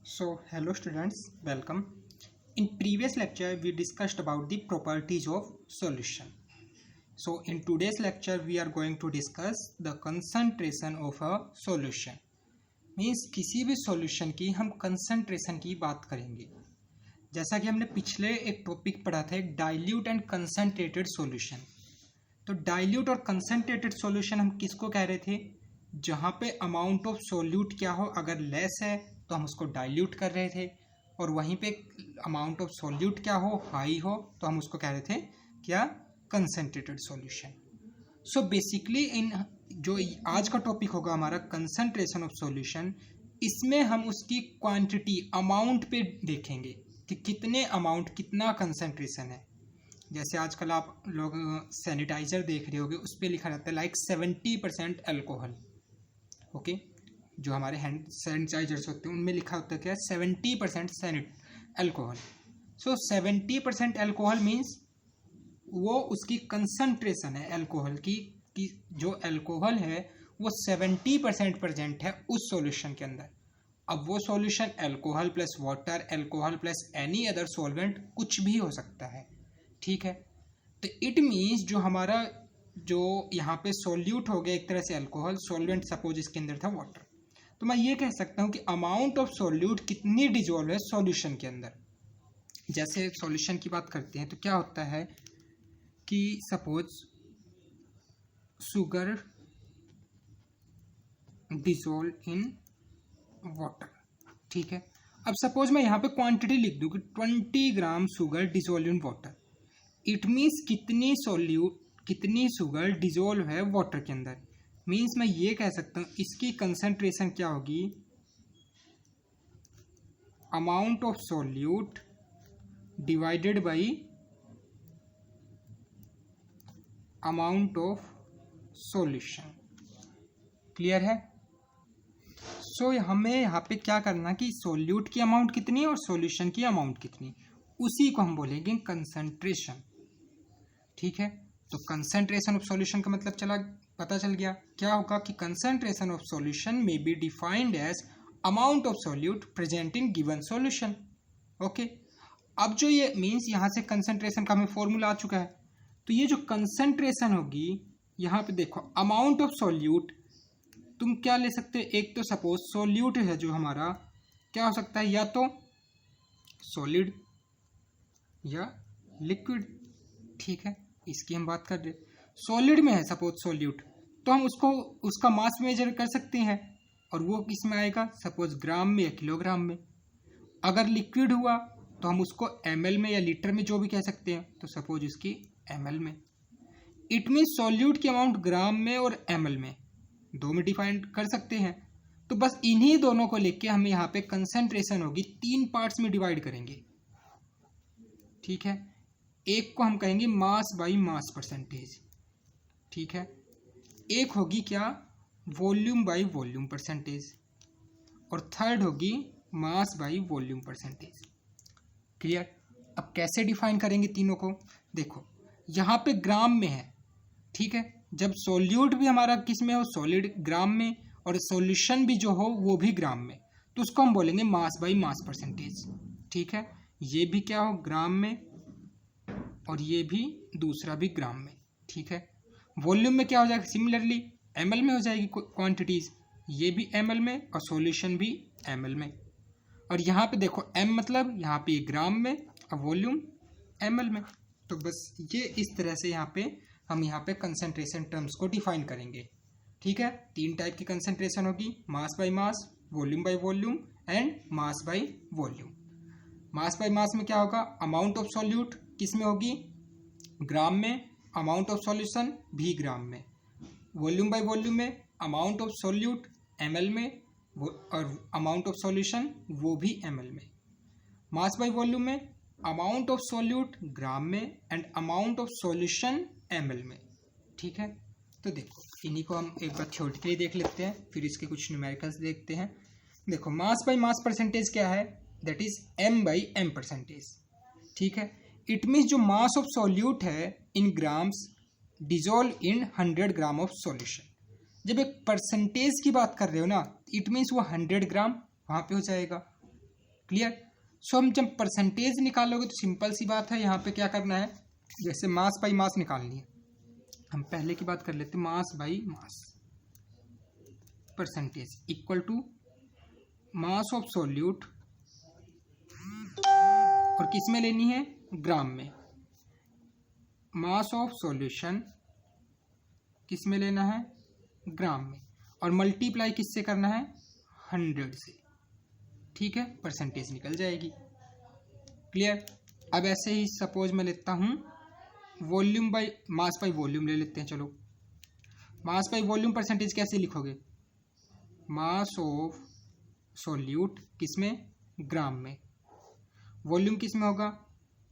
Hello students, welcome. In previous lecture, we discussed about the properties of solution. So in today's lecture, we are going to discuss the concentration of a solution. Means किसी भी solution की हम concentration की बात करेंगे. जैसा कि हमने पिछले एक टॉपिक पढ़ा था, एक डाइल्यूट एंड कंसनट्रेटेड सॉल्यूशन. तो डाइल्यूट और कंसनट्रेटेड सॉल्यूशन हम किसको कह रहे थे? जहाँ पे अमाउंट ऑफ सॉल्यूट क्या हो, अगर लेस है तो हम उसको डाइल्यूट कर रहे थे, और वहीं पे अमाउंट ऑफ सॉल्यूट क्या हो, हाई हो, तो हम उसको कह रहे थे क्या? Concentrated solution. सो बेसिकली इन जो आज का टॉपिक होगा हमारा कंसंट्रेशन ऑफ सॉल्यूशन, इसमें हम उसकी क्वांटिटी अमाउंट पे देखेंगे कि कितने अमाउंट, कितना कंसंट्रेशन है. जैसे आजकल आप लोग सैनिटाइजर देख रहे होगे, उस पर लिखा रहता है लाइक 70% अल्कोहल. ओके, जो हमारे हैंड सैनिटाइजर्स होते हैं उनमें लिखा होता है क्या? 70% अल्कोहल. सो 70% अल्कोहल मीन्स वो उसकी कंसंट्रेशन है अल्कोहल की, कि जो अल्कोहल है वो 70% प्रेजेंट है उस सॉल्यूशन के अंदर. अब वो solution alcohol plus water, alcohol plus any other solvent, कुछ भी हो सकता है. ठीक है, तो इट मीन्स जो हमारा जो यहाँ पे सॉल्यूट हो गया एक तरह से अल्कोहल, सॉल्वेंट सपोज इसके अंदर था वाटर, तो मैं ये कह सकता हूँ कि अमाउंट ऑफ सॉल्यूट कितनी डिजोल्व है सॉल्यूशन के अंदर. जैसे सॉल्यूशन की बात करते हैं तो क्या होता है कि suppose sugar dissolve in water. ठीक है, अब सपोज मैं यहाँ पे क्वांटिटी लिख दूँ कि 20 gram sugar dissolve in water. It means कितनी शुगर डिजोल्व है वाटर के अंदर. मीन्स मैं ये कह सकता हूँ इसकी कंसंट्रेशन क्या होगी? Amount of solute divided by amount of solution. Clear है? सो हमें यहाँ पे क्या करना कि सॉल्यूट की अमाउंट कितनी है और सॉल्यूशन की अमाउंट कितनी, उसी को हम बोलेंगे कंसंट्रेशन. ठीक है, तो कंसंट्रेशन ऑफ सॉल्यूशन का मतलब पता चल गया. क्या होगा कि कंसंट्रेशन ऑफ सॉल्यूशन में be defined as amount of solute present in given solution. Okay, अब जो ये मीन्स यहाँ से कंसंट्रेशन का हमें फॉर्मूला आ चुका है. तो ये जो कंसंट्रेशन होगी, यहाँ पे देखो अमाउंट ऑफ सॉल्यूट तुम क्या ले सकते हो? एक तो सपोज सॉल्यूट है जो हमारा, क्या हो सकता है? या तो सॉलिड या लिक्विड. ठीक है, इसकी हम बात कर रहे हैं. सॉलिड में है सपोज सॉल्यूट, तो हम उसको उसका मास मेजर कर सकते हैं, और वो किस में आएगा? सपोज ग्राम में या किलोग्राम में. अगर लिक्विड हुआ तो हम उसको ml में या लीटर में जो भी कह सकते हैं, तो सपोज इसकी ml में. इट मीन्स सॉल्यूट की अमाउंट ग्राम में और ml में दो में डिफाइन कर सकते हैं. तो बस इन्हीं दोनों को लेके हम यहाँ पे कंसंट्रेशन होगी 3 पार्ट्स में डिवाइड करेंगे. ठीक है, एक को हम कहेंगे मास बाई मास परसेंटेज. ठीक है, एक होगी क्या? वॉल्यूम बाई वॉल्यूम परसेंटेज, और थर्ड होगी मास बाई वॉल्यूम परसेंटेज. क्लियर? अब कैसे डिफाइन करेंगे तीनों को? देखो यहाँ पे ग्राम में है. ठीक है, जब सॉल्यूट भी हमारा किस में हो? सॉलिड ग्राम में, और सॉल्यूशन भी जो हो वो भी ग्राम में, तो उसको हम बोलेंगे मास बाई मास परसेंटेज. ठीक है, ये भी क्या हो? ग्राम में, और ये भी दूसरा भी ग्राम में. ठीक है, वॉल्यूम में क्या हो जाएगा? सिमिलरली ml में हो जाएगी क्वांटिटीज, ये भी ml में और सॉल्यूशन भी ml में. और यहाँ पे देखो m मतलब यहाँ पे ग्राम में और वॉल्यूम ml में. तो बस ये इस तरह से यहाँ पे कंसंट्रेशन टर्म्स को डिफाइन करेंगे. ठीक है, 3 टाइप की कंसंट्रेशन होगी, मास by mass, volume by volume and mass by volume. Mass by मास में क्या होगा? अमाउंट ऑफ सॉल्यूट किस में होगी? ग्राम में, अमाउंट ऑफ सॉल्यूशन भी ग्राम में. वॉल्यूम बाय वॉल्यूम में अमाउंट ऑफ सॉल्यूट ml में, और अमाउंट ऑफ सॉल्यूशन वो भी ml में. मास बाय वॉल्यूम में अमाउंट ऑफ सॉल्यूट ग्राम में and amount of solution ml में. ठीक है, तो देखो इन्हीं को हम एक बार थ्योरेटिकली देख लेते हैं, फिर इसके कुछ न्यूमेरिकल्स देखते हैं. देखो मास बाय मास परसेंटेज क्या है? That is m by m percentage. ठीक है, इट मीन्स जो मास ऑफ सॉल्यूट है in grams dissolve in 100 gram of solution. जब एक परसेंटेज की बात कर रहे हो ना, इट मीन्स वो 100 ग्राम वहाँ पे हो जाएगा. क्लियर। सो हम जब परसेंटेज निकालोगे तो सिंपल सी बात है, यहाँ पे क्या करना है, जैसे मास बाई मास निकालनी है। हम पहले की बात कर लेते हैं, mass by mass percentage equal to mass of solute, और किस में लेनी है, ग्राम में। मास ऑफ सॉल्यूशन किस में लेना है, ग्राम में, और मल्टीप्लाई किससे करना है, 100 से। ठीक है, परसेंटेज निकल जाएगी। क्लियर। अब ऐसे ही सपोज मैं लेता हूं volume by mass by volume ले लेते हैं। चलो, मास बाई वॉल्यूम परसेंटेज कैसे लिखोगे, मास ऑफ सॉल्यूट किसमें, ग्राम में, वॉल्यूम किस में होगा,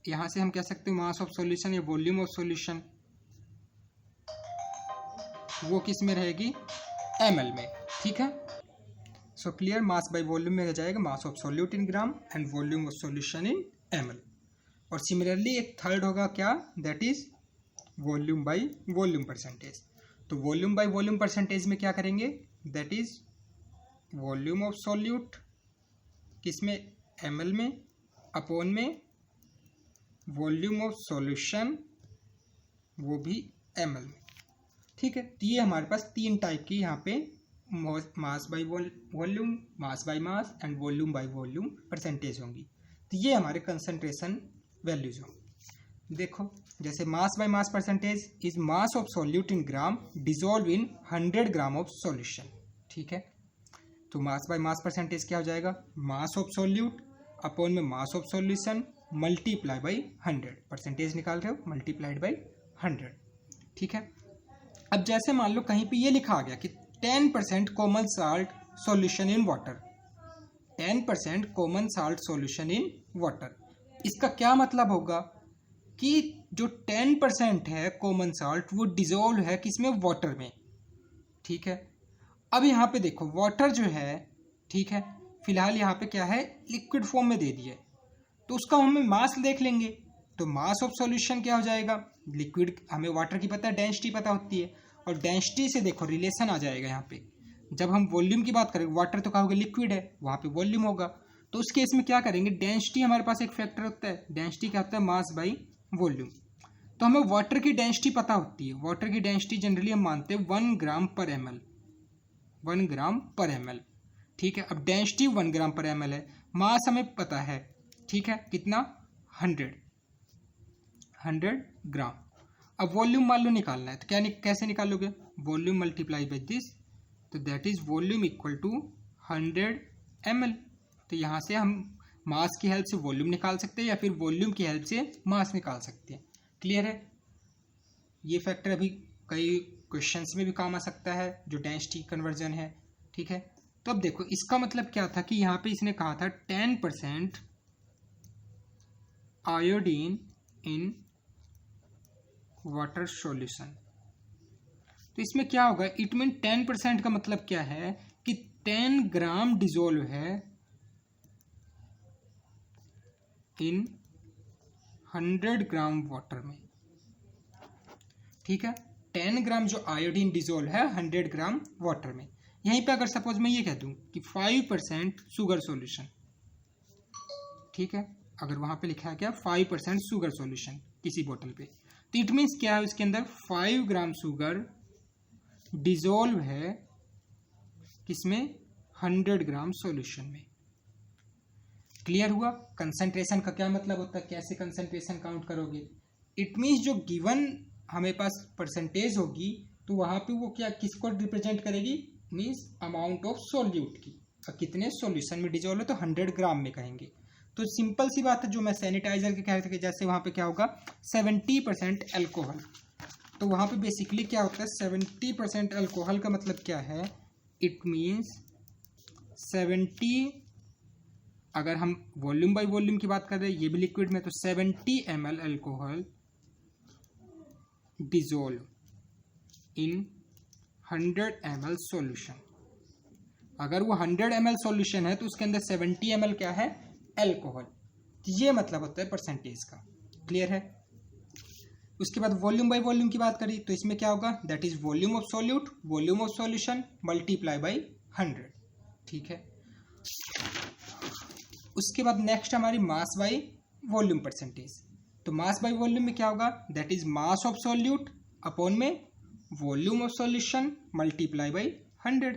यहां से हम कह सकते हैं मास ऑफ सॉल्यूशन या वॉल्यूम ऑफ सॉल्यूशन, वो किस में रहेगी, ml में। ठीक है, so clear. Mass by volume में रह जाएगा मास of solute in gram and volume of solution in ml। और सिमिलरली एक थर्ड होगा क्या, that is volume by volume percentage. तो वॉल्यूम बाय वॉल्यूम परसेंटेज में क्या करेंगे, that is volume of solute किसमें, ml में, अपॉन में वॉल्यूम ऑफ सॉल्यूशन वो भी ml में। ठीक है, तो ये हमारे पास तीन टाइप की यहाँ पे mass by volume, mass by mass and volume by volume percentage होंगी। तो ये हमारे कंसंट्रेशन वैल्यूज होंगी। देखो, जैसे mass by mass percentage is mass of solute in gram dissolve in 100 gram of solution. ठीक है, तो मास बाय मास परसेंटेज क्या हो जाएगा, मास ऑफ सॉल्यूट अपॉन में mass of solution multiply by 100, percentage निकाल रहे हो, मल्टीप्लाइड बाई 100। ठीक है, अब जैसे मान लो कहीं पे ये लिखा आ गया कि 10% common salt solution in water, 10% common salt solution in water. इसका क्या मतलब होगा कि जो 10% है कॉमन साल्ट वो डिजोल्व है किसमें, वाटर में। ठीक है, अब यहाँ पे देखो वाटर जो है, ठीक है, फिलहाल यहाँ पे क्या है, लिक्विड फॉर्म में दे दिया, तो उसका हमें मास देख लेंगे। तो मास ऑफ सॉल्यूशन क्या हो जाएगा, लिक्विड हमें वाटर की पता है, डेंसिटी पता होती है, और डेंसिटी से देखो रिलेशन आ जाएगा यहाँ पे। जब हम वॉल्यूम की बात करेंगे, वाटर तो कहोगे लिक्विड है, वहाँ पे वॉल्यूम होगा, तो उस केस में क्या करेंगे, डेंसिटी हमारे पास एक फैक्टर होता है, डेंसिटी क्या होता है, मास बाई वॉल्यूम। तो हमें वाटर की डेंसिटी पता होती है, वाटर की डेंसिटी जनरली हम मानते हैं 1 ग्राम पर ml, 1 ग्राम पर ml। ठीक है, अब डेंसिटी 1 ग्राम पर ml है, मास हमें पता है, ठीक है, कितना, 100 ग्राम। अब वॉल्यूम मान लो निकालना है, तो क्या कैसे निकालोगे, वॉल्यूम मल्टीप्लाई बाई दिस, तो that is volume equal to 100 ml। तो यहाँ से हम मास की हेल्प से वॉल्यूम निकाल सकते हैं या फिर वॉल्यूम की हेल्प से मास निकाल सकते हैं। क्लियर है, ये फैक्टर अभी कई क्वेश्चंस में भी काम आ सकता है जो डेंसिटी कन्वर्जन है। ठीक है, तो अब देखो इसका मतलब क्या था कि यहाँ पे इसने कहा था 10% आयोडीन इन वाटर सॉल्यूशन। तो इसमें क्या होगा, इट मीन 10% का मतलब क्या है कि 10 ग्राम डिजोल्व है इन 100 ग्राम वाटर में। ठीक है, 10 ग्राम जो आयोडीन डिजोल्व है 100 ग्राम वाटर में। यहीं पे अगर सपोज मैं ये कह दूं कि 5% शुगर सॉल्यूशन, ठीक है, अगर वहां पे लिखा है क्या 5% शुगर सॉल्यूशन किसी बोतल पे, तो इट मीन्स क्या है, उसके अंदर 5 ग्राम शुगर डिजोल्व है किसमें, 100 ग्राम सॉल्यूशन में। क्लियर हुआ, कंसंट्रेशन का क्या मतलब होता है, कैसे कंसंट्रेशन काउंट करोगे, इट मीन्स जो गिवन हमें पास परसेंटेज होगी तो वहां पे वो क्या किसको रिप्रेजेंट करेगी, मीन्स अमाउंट ऑफ सॉल्यूट की, और कितने सॉल्यूशन में डिजोल्व है तो 100 ग्राम में कहेंगे। तो सिंपल सी बात है, जो मैं सैनिटाइजर के कह रहे थे जैसे वहां पे क्या होगा 70% अल्कोहल, तो वहां पे बेसिकली क्या होता है 70% अल्कोहल का मतलब क्या है, इट मीन्स 70, अगर हम वॉल्यूम बाय वॉल्यूम की बात कर रहे हैं ये भी लिक्विड में, तो 70 ml alcohol dissolve in 100 ml solution. अगर वो 100 ml सॉल्यूशन है तो उसके अंदर 70 ml क्या है, अल्कोहल। ये मतलब होता है परसेंटेज का। क्लियर है, उसके बाद वॉल्यूम बाय वॉल्यूम की बात करी तो इसमें क्या होगा, that is volume of solute, volume of solution multiply by 100। ठीक है, उसके बाद नेक्स्ट हमारी मास बाई वॉल्यूम परसेंटेज। तो मास बाई वॉल्यूम में क्या होगा, that is mass of solute upon में volume of solution multiply by 100,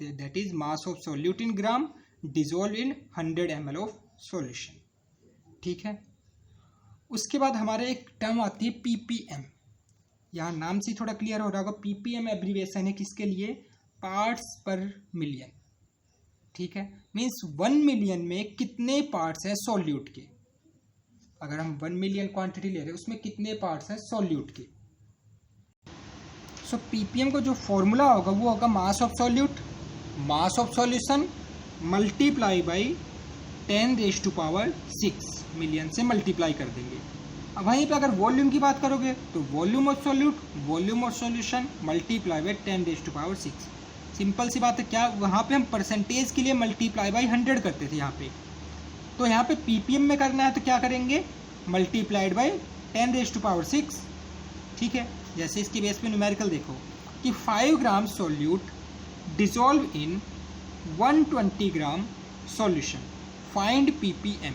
that is mass of solute in gram dissolve in 100 ml of solution. ठीक है, उसके बाद हमारे एक टर्म आती है पीपीएम। यहाँ नाम से थोड़ा क्लियर हो रहा होगा, पीपीएम एब्रीविएशन है किसके लिए, पार्ट्स पर मिलियन। ठीक है, मीन्स 1 मिलियन में कितने पार्ट्स हैं सॉल्यूट के। अगर हम 1 मिलियन क्वांटिटी ले रहे हैं उसमें कितने पार्ट्स हैं सॉल्यूट के। सो पीपीएम को जो फॉर्मूला होगा वो होगा मास of solute, mass of solution multiply by 10⁻⁶ million से मल्टीप्लाई कर देंगे। अब वहीं पे अगर वॉल्यूम की बात करोगे तो volume of solute volume of solution multiply by 10⁻⁶। Simple सी बात है, क्या वहाँ पे हम परसेंटेज के लिए मल्टीप्लाई बाई 100 करते थे यहाँ पे, तो यहाँ पे पीपीएम में करना है तो क्या करेंगे, मल्टीप्लाइड बाई 10⁻⁶। ठीक है, जैसे इसकी बेस पे न्यूमेरिकल देखो कि 5 gram solute dissolve in 120 gram solution, find PPM.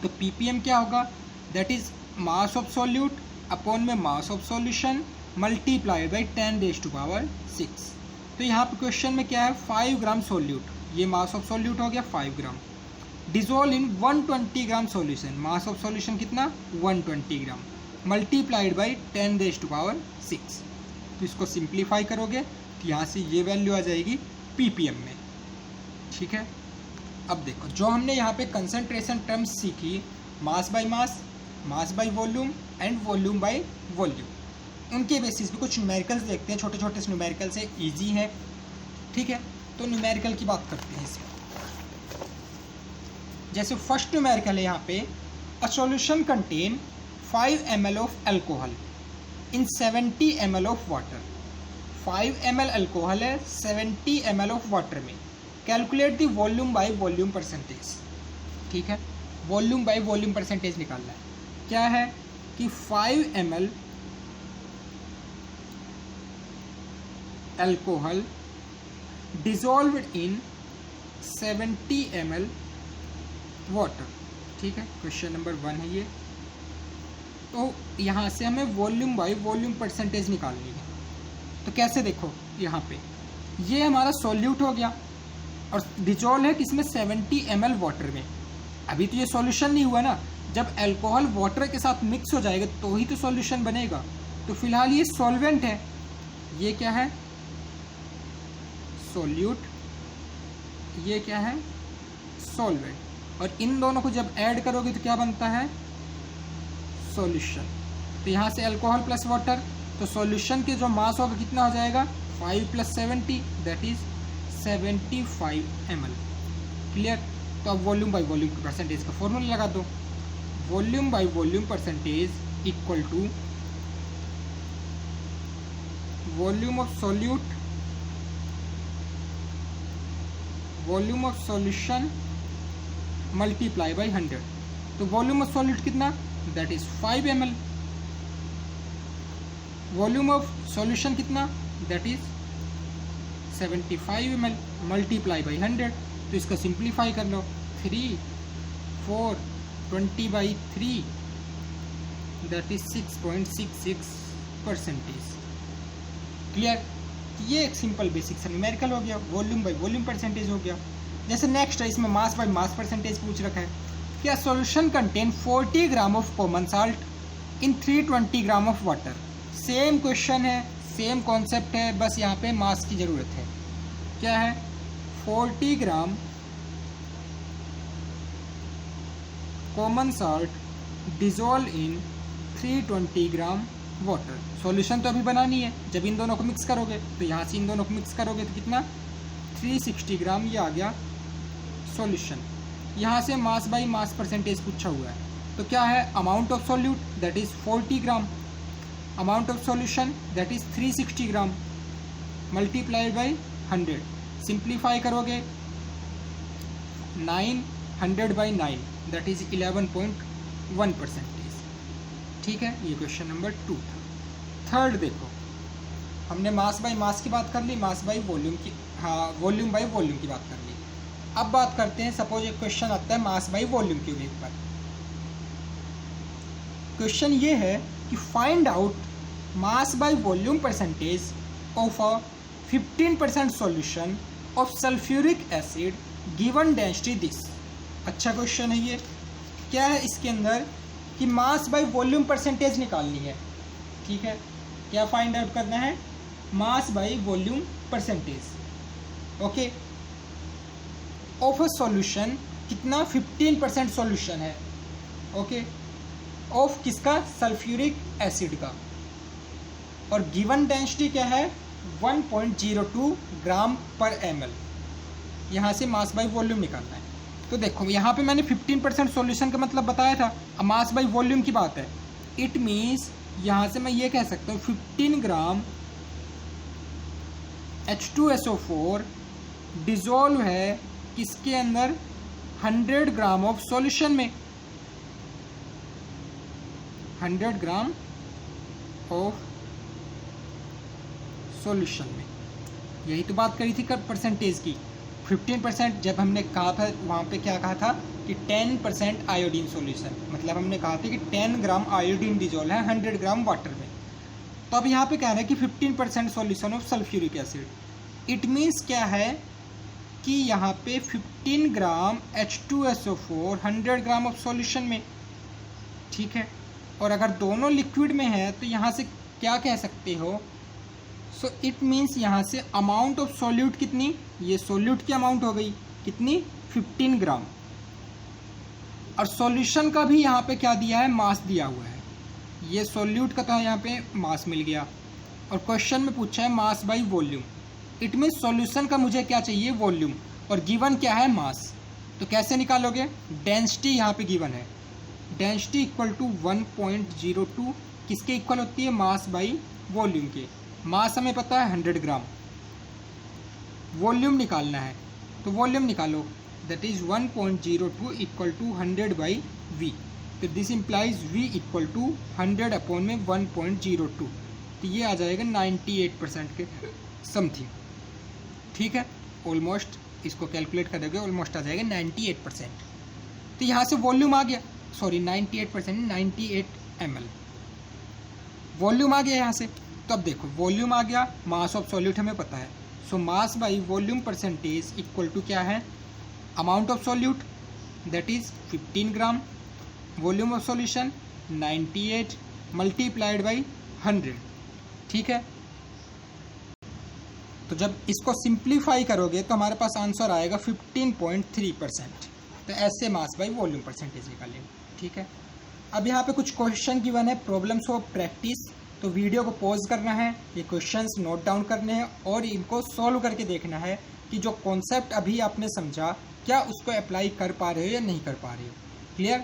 तो पीपीएम क्या होगा, that is mass of solute upon में mass of solution multiplied by 10⁻⁶। तो यहाँ पे क्वेश्चन में क्या है, 5 ग्राम सॉल्यूट, ये मास ऑफ सॉल्यूट हो गया 5 gram, dissolve in 120 gram solution, mass of solution कितना 120 ग्राम, मल्टीप्लाइड बाई 10⁻⁶। तो इसको सिंप्लीफाई करोगे तो यहाँ से ये वैल्यू आ जाएगी पीपीएम में। ठीक है, अब देखो जो हमने यहाँ पे कंसंट्रेशन टर्म्स सीखी, mass by mass, mass by volume and volume by volume, उनके बेसिस पे कुछ न्यूमेरिकल्स देखते हैं, छोटे छोटे न्यूमेरिकल्स है, इजी है। ठीक है, तो न्यूमेरिकल की बात करते हैं इसमें। जैसे फर्स्ट न्यूमेरिकल है यहाँ पे, a solution contain 5 ml of alcohol in 70 ml of water. 5 ml alcohol है 70 ml ऑफ वाटर में, calculate the volume by volume percentage. ठीक है, वॉल्यूम बाय वॉल्यूम परसेंटेज निकालना है। क्या है कि 5 ml अल्कोहल डिसॉल्व्ड इन 70 ml वाटर। ठीक है, क्वेश्चन नंबर 1 है ये। तो यहाँ से हमें वॉल्यूम बाय वॉल्यूम परसेंटेज निकालनी है। तो कैसे, देखो यहाँ पे ये हमारा सॉल्यूट हो गया और डिसॉल्व है किसमें 70 ml वाटर में। अभी तो ये सॉल्यूशन नहीं हुआ ना, जब अल्कोहल वाटर के साथ मिक्स हो जाएगा तो ही तो सॉल्यूशन बनेगा। तो फिलहाल ये सॉल्वेंट है, ये क्या है सॉल्यूट, ये क्या है सॉल्वेंट, और इन दोनों को जब ऐड करोगे तो क्या बनता है सॉल्यूशन। तो यहाँ से अल्कोहल प्लस वाटर, तो सॉल्यूशन के जो मास होगा कितना हो जाएगा 5 + 70 दैट इज 75 ml। क्लियर। तो अब वॉल्यूम बाय वॉल्यूम परसेंटेज का फॉर्मूला लगा दो। Volume by volume percentage equal to volume of solute volume of solution multiply by 100। तो वॉल्यूम ऑफ सॉल्यूट कितना, that is 5 ml। Volume of solution कितना, that is 75 ml multiply by 100। तो इसका simplify कर लो, 3 4 20/3 that is 6.66%। Clear. ये एक simple basic सा numerical हो गया, वॉल्यूम बाय वॉल्यूम परसेंटेज हो गया। जैसे नेक्स्ट है, इसमें मास बाय मास परसेंटेज पूछ रखा है। क्या solution contain 40 gram of common salt in 320 gram of water. Same question है, सेम कॉन्सेप्ट है, बस यहाँ पे मास की ज़रूरत है। क्या है 40 gram common salt dissolve in 320 gram water. Solution तो अभी बनानी है, जब इन दोनों को मिक्स करोगे तो यहाँ से इन दोनों को मिक्स करोगे तो कितना 360 ग्राम, ये आ गया सॉल्यूशन। यहाँ से मास बाई मास परसेंटेज पूछा हुआ है। तो क्या है amount of solute that is 40 gram, amount of solution that is 360 gram multiplied by 100। Simplify करोगे 900/9 दैट इज़ 11.1%। ठीक है, ये क्वेश्चन नंबर 2 था। थर्ड देखो, हमने मास बाय मास की बात कर ली, मास बाय वॉल्यूम की, हाँ वॉल्यूम बाय वॉल्यूम की बात कर ली। अब बात करते हैं, सपोज एक क्वेश्चन आता है मास बाई वॉल्यूम के बेस पर। क्वेश्चन ये है कि find out mass by volume percentage of a 15% solution of sulphuric acid given density this. अच्छा क्वेश्चन है ये। क्या है इसके अंदर कि मास बाई वॉल्यूम परसेंटेज निकालनी है। ठीक है, क्या फाइंड आउट करना है? मास by volume percentage. Okay, of a solution, कितना? 15% सॉल्यूशन है। ओके, ऑफ किसका? सल्फ्यूरिक एसिड का। और गिवन डेंसिटी क्या है? 1.02 ग्राम पर ml। यहाँ से मास बाई वॉल्यूम निकालना है। तो देखो यहाँ पे मैंने 15% सॉल्यूशन का मतलब बताया था। अब मास बाई वॉल्यूम की बात है, इट मीन्स यहाँ से मैं ये कह सकता हूँ 15 ग्राम H2SO4 डिजोल्व है किसके अंदर? 100 ग्राम ऑफ सॉल्यूशन में। 100 ग्राम ऑफ सॉल्यूशन में। यही तो बात करी थी परसेंटेज की। 15% जब हमने कहा था वहाँ पे क्या कहा था कि 10% आयोडीन सॉल्यूशन, मतलब हमने कहा था कि 10 ग्राम आयोडीन डिजोल्व है 100 ग्राम वाटर में। तो अब यहाँ पे कह रहे हैं कि 15% solution of sulphuric acid. It means क्या है कि यहाँ पे 15 ग्राम H2SO4 100 ग्राम ऑफ सॉल्यूशन में। ठीक है, और अगर दोनों लिक्विड में है तो यहाँ से क्या कह सकते हो? सो इट मीन्स यहाँ से अमाउंट ऑफ सॉल्यूट कितनी? ये सॉल्यूट की अमाउंट हो गई कितनी? 15 ग्राम। और सॉल्यूशन का भी यहाँ पे क्या दिया है? मास दिया हुआ है। ये सॉल्यूट का तो यहाँ पे मास मिल गया, और क्वेश्चन में पूछा है मास by volume. It means solution का मुझे क्या चाहिए? वॉल्यूम, और गिवन क्या है? मास। तो कैसे निकालोगे? डेंसिटी यहाँ पे गिवन है, डेंसिटी इक्वल टू 1.02 किसके इक्वल होती है? मास बाई वॉल्यूम के। मास हमें पता है 100 ग्राम, वॉल्यूम निकालना है तो वॉल्यूम निकालो, that is 1.02 equal to 100 by V. तो this implies V equal to 100 upon में 1.02, तो ये आ जाएगा 98% के समथिंग। ठीक है, ऑलमोस्ट इसको कैलकुलेट करोगे ऑलमोस्ट आ जाएगा 98%। तो यहाँ से वॉल्यूम आ गया, सॉरी 98%, 98 ml वॉल्यूम आ गया यहाँ से। तो अब देखो वॉल्यूम आ गया, मास ऑफ सॉल्यूट हमें पता है। So mass by volume percentage equal to क्या है? Amount of solute that is 15 gram, volume of solution 98 multiplied by 100। ठीक है, तो जब इसको सिंप्लीफाई करोगे तो हमारे पास आंसर आएगा 15.3%। तो ऐसे मास बाई वॉल्यूम परसेंटेज निकालेंगे। ठीक है, अब यहाँ पे कुछ क्वेश्चन गिवन है, प्रॉब्लम्स ऑफ प्रैक्टिस। तो वीडियो को पॉज करना है, ये क्वेश्चंस नोट डाउन करने हैं और इनको सॉल्व करके देखना है कि जो कॉन्सेप्ट अभी आपने समझा क्या उसको अप्लाई कर पा रहे हो या नहीं कर पा रहे हो। क्लियर?